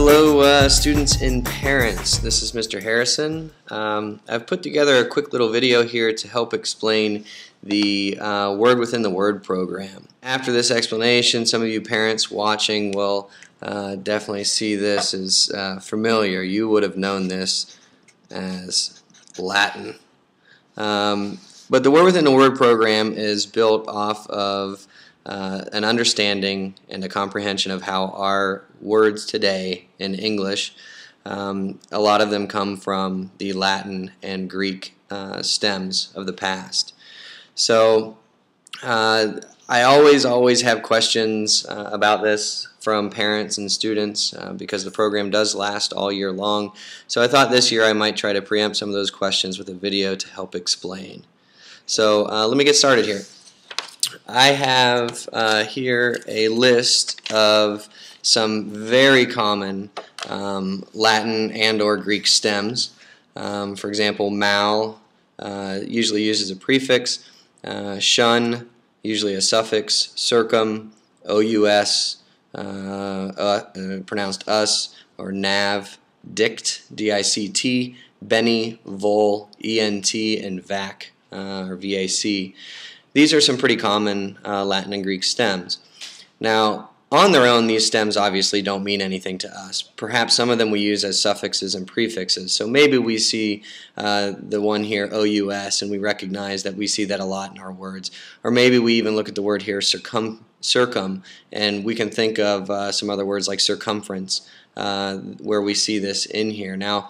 Hello students and parents, this is Mr. Harrison. I've put together a quick little video here to help explain the Word Within the Word program. After this explanation, some of you parents watching will definitely see this as familiar. You would have known this as Latin. But the Word Within the Word program is built off of an understanding and a comprehension of how our words today in English, a lot of them come from the Latin and Greek stems of the past. So I always have questions about this from parents and students because the program does last all year long. So I thought this year I might try to preempt some of those questions with a video to help explain. So let me get started here. I have here a list of some very common Latin and or Greek stems. For example, mal usually uses a prefix, shun usually a suffix, circum, ous pronounced us, or nav, dict, D-I-C-T, beni, vol, ent, and vac, or vac. These are some pretty common Latin and Greek stems. Now, on their own, these stems obviously don't mean anything to us. Perhaps some of them we use as suffixes and prefixes. So maybe we see the one here, ous, and we recognize that we see that a lot in our words. Or maybe we even look at the word here, circum, and we can think of some other words like circumference, where we see this in here. Now,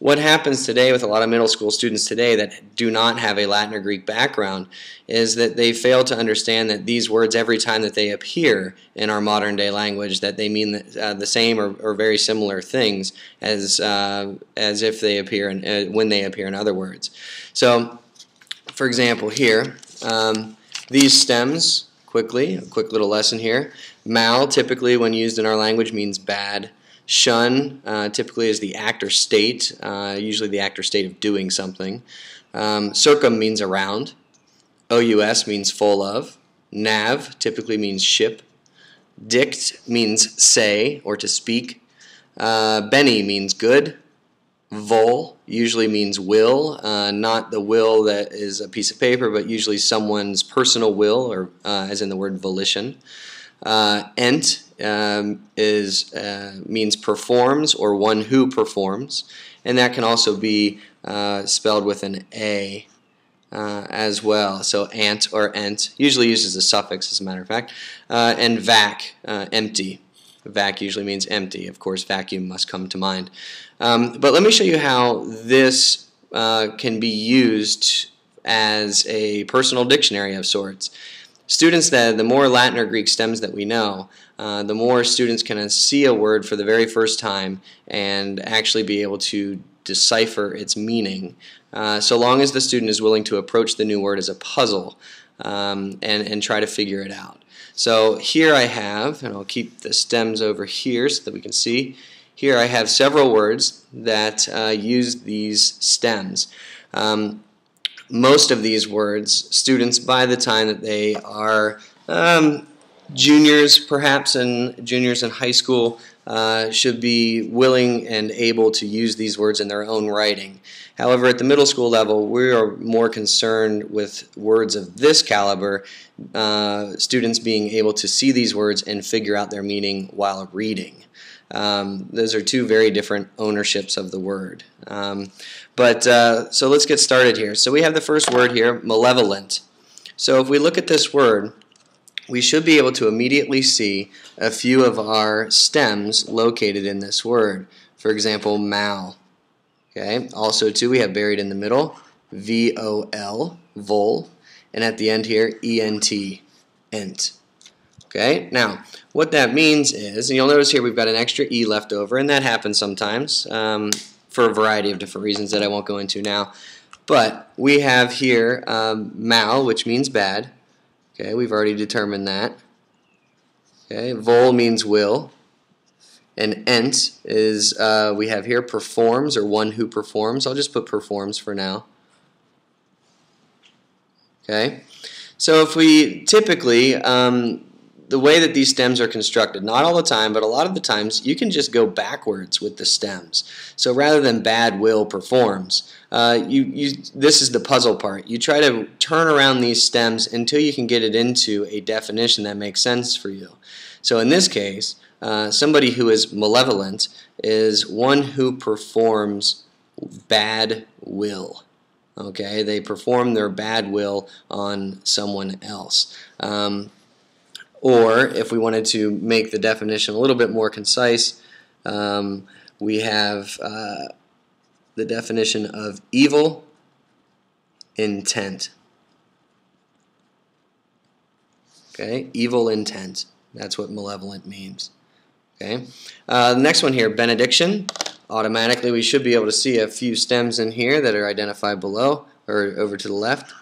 what happens today with a lot of middle school students today that do not have a Latin or Greek background is that they fail to understand that these words, every time that they appear in our modern day language, that they mean the same or very similar things as if they appear when they appear in other words. So, for example, here, these stems, quickly, a quick little lesson here. Mal, typically when used in our language, means bad. Shun typically is the act or state, usually the act or state of doing something. Circum means around. Ous means full of. Nav typically means ship. Dict means say or to speak. Beni means good. Vol usually means will, not the will that is a piece of paper, but usually someone's personal will, or as in the word volition. Ent means performs, or one who performs, and that can also be spelled with an A as well. So ant or ent usually uses a suffix, as a matter of fact. And vac, empty. Vac usually means empty. Of course, vacuum must come to mind. But let me show you how this can be used as a personal dictionary of sorts. Students, the more Latin or Greek stems that we know, the more students can see a word for the very first time and actually be able to decipher its meaning, so long as the student is willing to approach the new word as a puzzle and try to figure it out. So here I have, and I'll keep the stems over here so that we can see, here I have several words that use these stems. Most of these words, students, by the time that they are juniors, perhaps, and juniors in high school, should be willing and able to use these words in their own writing. However, at the middle school level, we are more concerned with words of this caliber, students being able to see these words and figure out their meaning while reading. Those are two very different ownerships of the word. So let's get started here. So we have the first word here, malevolent. So if we look at this word, we should be able to immediately see a few of our stems located in this word. For example, mal. Okay. Also, too, we have buried in the middle, V-O-L, vol, and at the end here, E-N-T, ent. Okay, now what that means is, and you'll notice here we've got an extra E left over, and that happens sometimes for a variety of different reasons that I won't go into now. But we have here mal, which means bad. Okay, we've already determined that. Okay, vol means will, and ent is we have here performs, or one who performs. I'll just put performs for now. Okay, so if we typically the way that these stems are constructed, not all the time, but a lot of the times, you can just go backwards with the stems. So rather than bad will performs, this is the puzzle part. You try to turn around these stems until you can get it into a definition that makes sense for you. So in this case, somebody who is malevolent is one who performs bad will. Okay, they perform their bad will on someone else. Or if we wanted to make the definition a little bit more concise, we have the definition of evil intent. Okay, evil intent. That's what malevolent means. Okay, the next one here, benediction. Automatically, we should be able to see a few stems in here that are identified below or over to the left.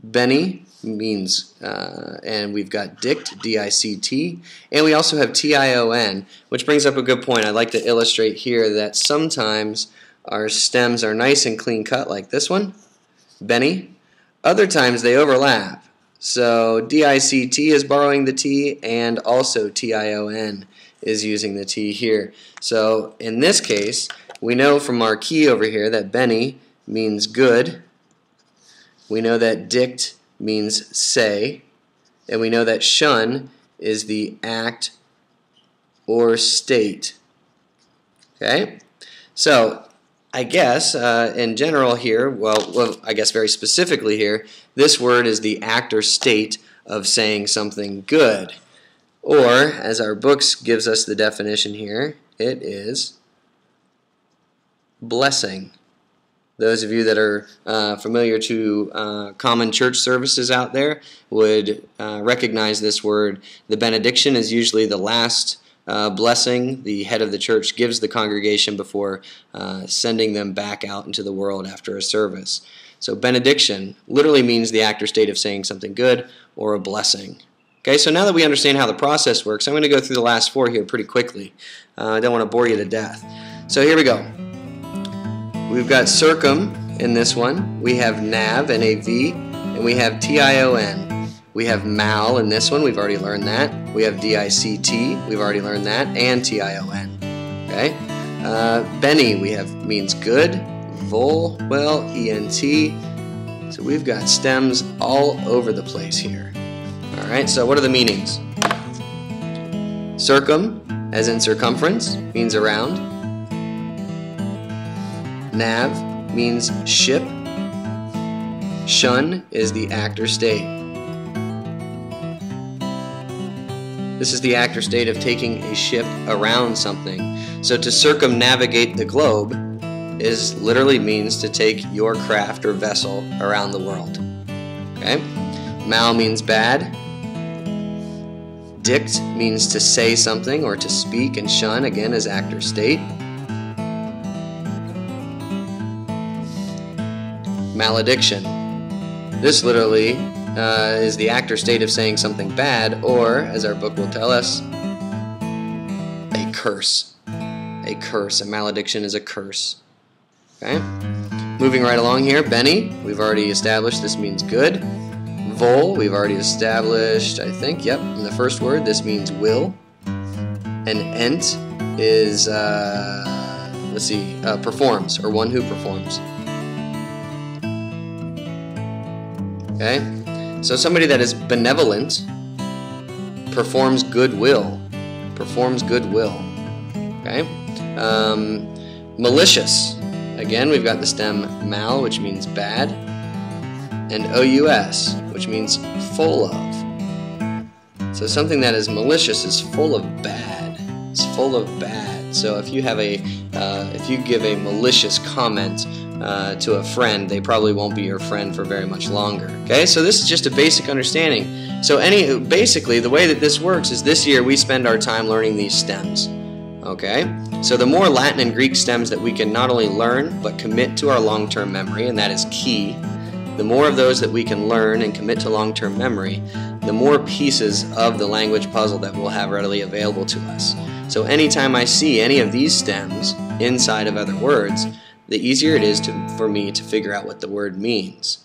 Beni means, and we've got dict, D-I-C-T, and we also have T-I-O-N, which brings up a good point. I'd like to illustrate here that sometimes our stems are nice and clean cut like this one, Beni. Other times they overlap. So D-I-C-T is borrowing the T, and also T-I-O-N is using the T here. So in this case, we know from our key over here that Beni means good. We know that dict means say. And we know that shun is the act or state. Okay? So I guess in general here, well, I guess very specifically here, this word is the act or state of saying something good. Or, as our books gives us the definition here, it is blessing. Those of you that are familiar to common church services out there would recognize this word. The benediction is usually the last blessing the head of the church gives the congregation before sending them back out into the world after a service. So benediction literally means the act or state of saying something good or a blessing. Okay, so now that we understand how the process works, I'm going to go through the last four here pretty quickly. I don't want to bore you to death. So here we go. We've got circum in this one. We have nav, N-A-V, and we have T-I-O-N. We have mal in this one. We've already learned that. We have D-I-C-T. We've already learned that. And T-I-O-N. Okay. Beni means good. Vol, well, E-N-T. So we've got stems all over the place here. Alright, so what are the meanings? Circum, as in circumference, means around. Nav means ship. Shun is the act or state. This is the act or state of taking a ship around something. So to circumnavigate the globe literally means to take your craft or vessel around the world. Okay? Mal means bad. Dict means to say something or to speak, and shun, again, is act or state. Malediction. This literally is the act or state of saying something bad, or, as our book will tell us, a curse. A curse. A malediction is a curse. Okay? Moving right along here, Beni, we've already established this means good. Vol, we've already established, I think, yep, in the first word, this means will. And ent is, performs, or one who performs. Okay? So somebody that is benevolent performs goodwill. Performs goodwill. Okay? Malicious. Again, we've got the stem mal, which means bad, and ous, which means full of. So something that is malicious is full of bad. It's full of bad. So if you have if you give a malicious comment to a friend, they probably won't be your friend for very much longer. Okay, so this is just a basic understanding. So basically, the way that this works is this year we spend our time learning these stems. Okay, so the more Latin and Greek stems that we can not only learn but commit to our long-term memory, and that is key. The more of those that we can learn and commit to long-term memory, the more pieces of the language puzzle that we'll have readily available to us. So anytime I see any of these stems inside of other words, the easier it is for me to figure out what the word means.